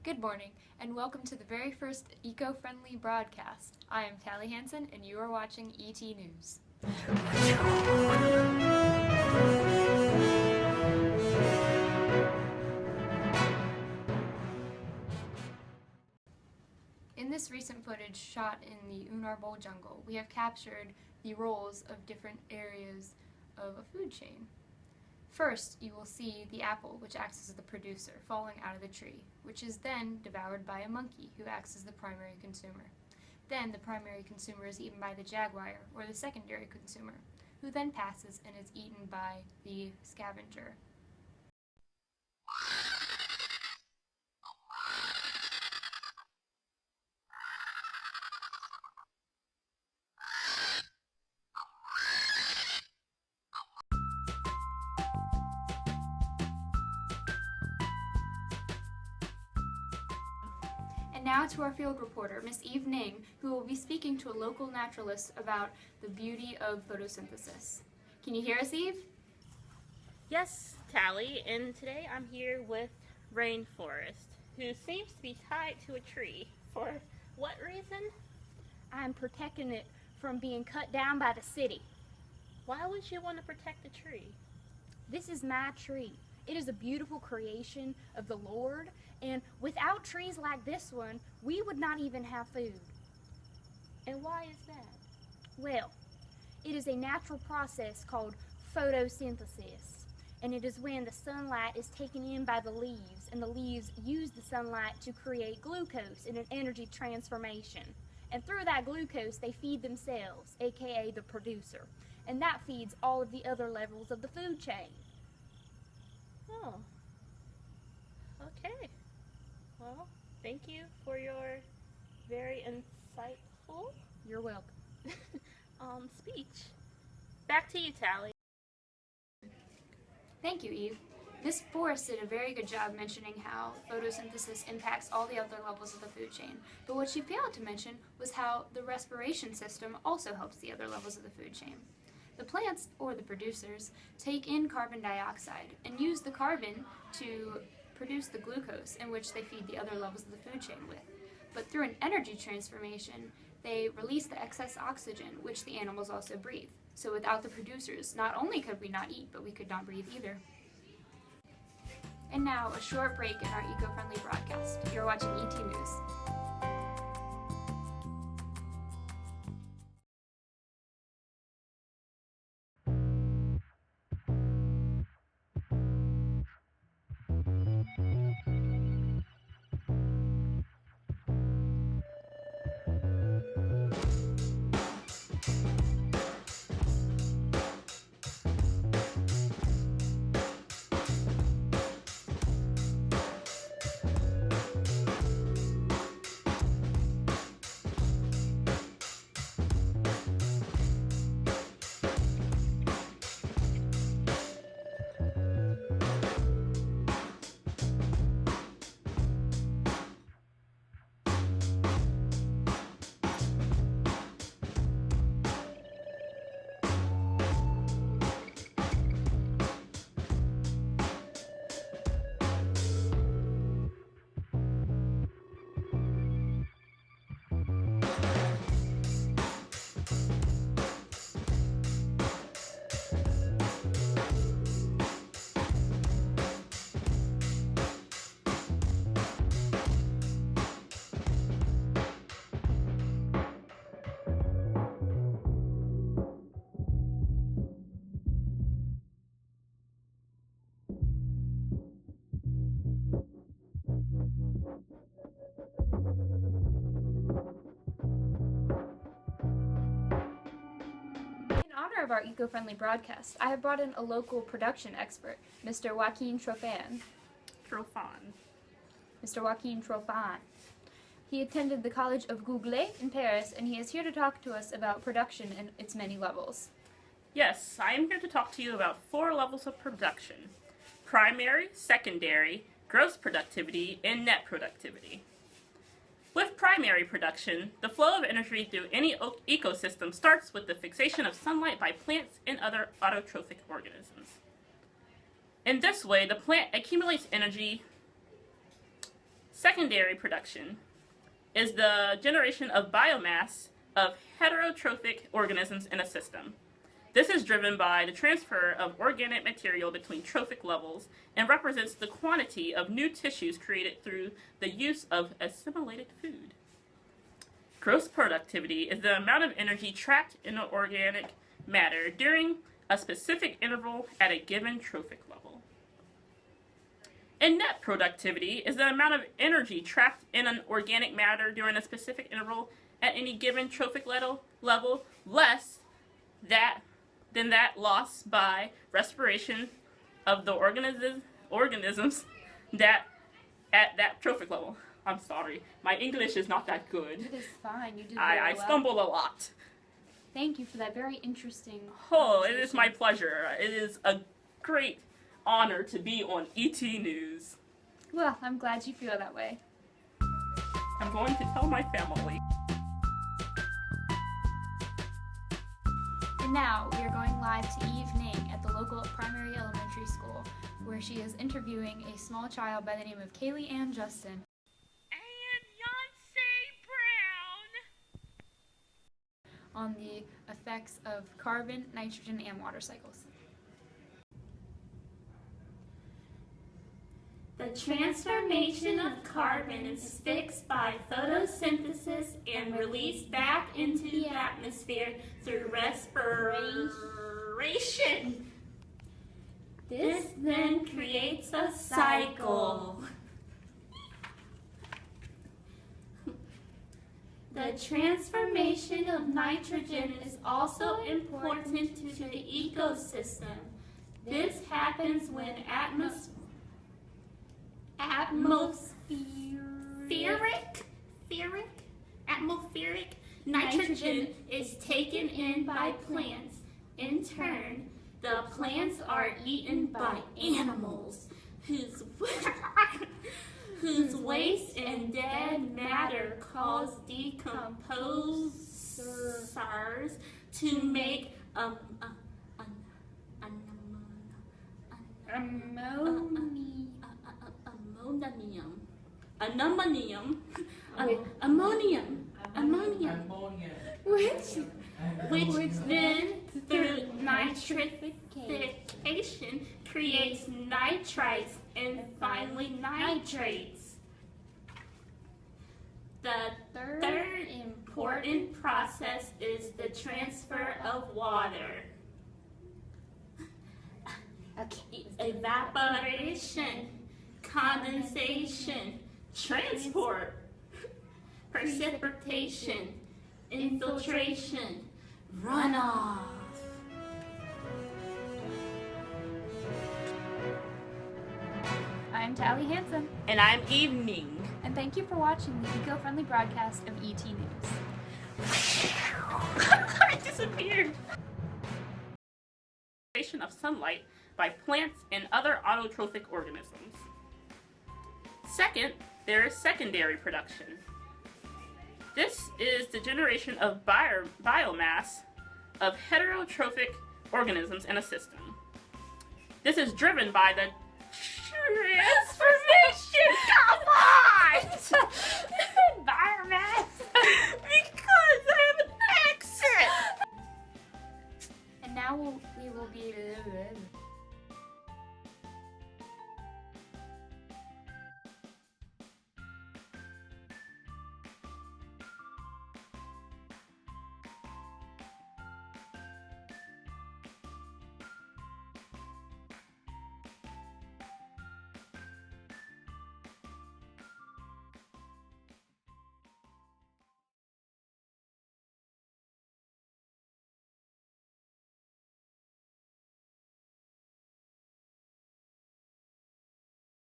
Good morning, and welcome to the very first eco-friendly broadcast. I am Callie Hansen, and you are watching ET News. In this recent footage shot in the Unar Bowl jungle, we have captured the roles of different areas of a food chain. First, you will see the apple, which acts as the producer, falling out of the tree, which is then devoured by a monkey, who acts as the primary consumer. Then the primary consumer is eaten by the jaguar, or the secondary consumer, who then passes and is eaten by the scavenger. And now to our field reporter, Miss Eve Ning, who will be speaking to a local naturalist about the beauty of photosynthesis. Can you hear us, Eve? Yes, Callie, and today I'm here with Rainforest, who seems to be tied to a tree. For what reason? I'm protecting it from being cut down by the city. Why would you want to protect the tree? This is my tree. It is a beautiful creation of the Lord, and without trees like this one, we would not even have food. And why is that? Well, it is a natural process called photosynthesis, and it is when the sunlight is taken in by the leaves, and the leaves use the sunlight to create glucose in an energy transformation. And through that glucose, they feed themselves, aka the producer, and that feeds all of the other levels of the food chain. Oh, okay. Well, thank you for your very insightful You're welcome. speech. Back to you, Callie. Thank you, Eve. Miss Forrest did a very good job mentioning how photosynthesis impacts all the other levels of the food chain, but what she failed to mention was how the respiration system also helps the other levels of the food chain. The plants, or the producers, take in carbon dioxide and use the carbon to produce the glucose in which they feed the other levels of the food chain with. But through an energy transformation, they release the excess oxygen, which the animals also breathe. So without the producers, not only could we not eat, but we could not breathe either. And now, a short break in our eco-friendly broadcast. You're watching ET News. In honor of our eco-friendly broadcast, I have brought in a local production expert, Mr. Joaquin Trofan. Mr. Joaquin Trofan. He attended the College of Google in Paris, and he is here to talk to us about production and its many levels. Yes, I am here to talk to you about 4 levels of production: primary, secondary, gross productivity, and net productivity. With primary production, the flow of energy through any ecosystem starts with the fixation of sunlight by plants and other autotrophic organisms. In this way, the plant accumulates energy Secondary production is the generation of biomass of heterotrophic organisms in a system. This is driven by the transfer of organic material between trophic levels and represents the quantity of new tissues created through the use of assimilated food. Gross productivity is the amount of energy trapped in the organic matter during a specific interval at a given trophic level. And net productivity is the amount of energy trapped in an organic matter during a specific interval at any given trophic level less than that lost by respiration of the organisms that at that trophic level. I'm sorry, my English is not that good. It is fine. You did very I well. stumble a lot. Thank you for that very interesting. Oh, it is my pleasure. It is a great honor to be on ET News. Well, I'm glad you feel that way. I'm going to tell my family. And now we are going live to Eve Ning at the local primary elementary school, where she is interviewing a small child by the name of Kaylee Ann Justin. And Yonsei Brown. On the effects of carbon, nitrogen, and water cycles. The transformation of carbon is fixed by photosynthesis and released back into the atmosphere through respiration. This then creates a cycle. The transformation of nitrogen is also important to the ecosystem. This happens when atmospheric nitrogen is taken in by plants. In turn, the plants are eaten by animals whose waste and dead matter cause decomposers to make ammonium, which then through nitrification creates nitrites and finally nitrates. The third important process is the transfer of water. Evaporation, condensation, transport, precipitation, infiltration, runoff. I'm Tally Hansen, And I'm Evening. and thank you for watching the eco-friendly broadcast of ET News. I disappeared. Of sunlight by plants and other autotrophic organisms. Second, there is secondary production. This is the generation of biomass of heterotrophic organisms in a system. This is driven by the transformation. Come on!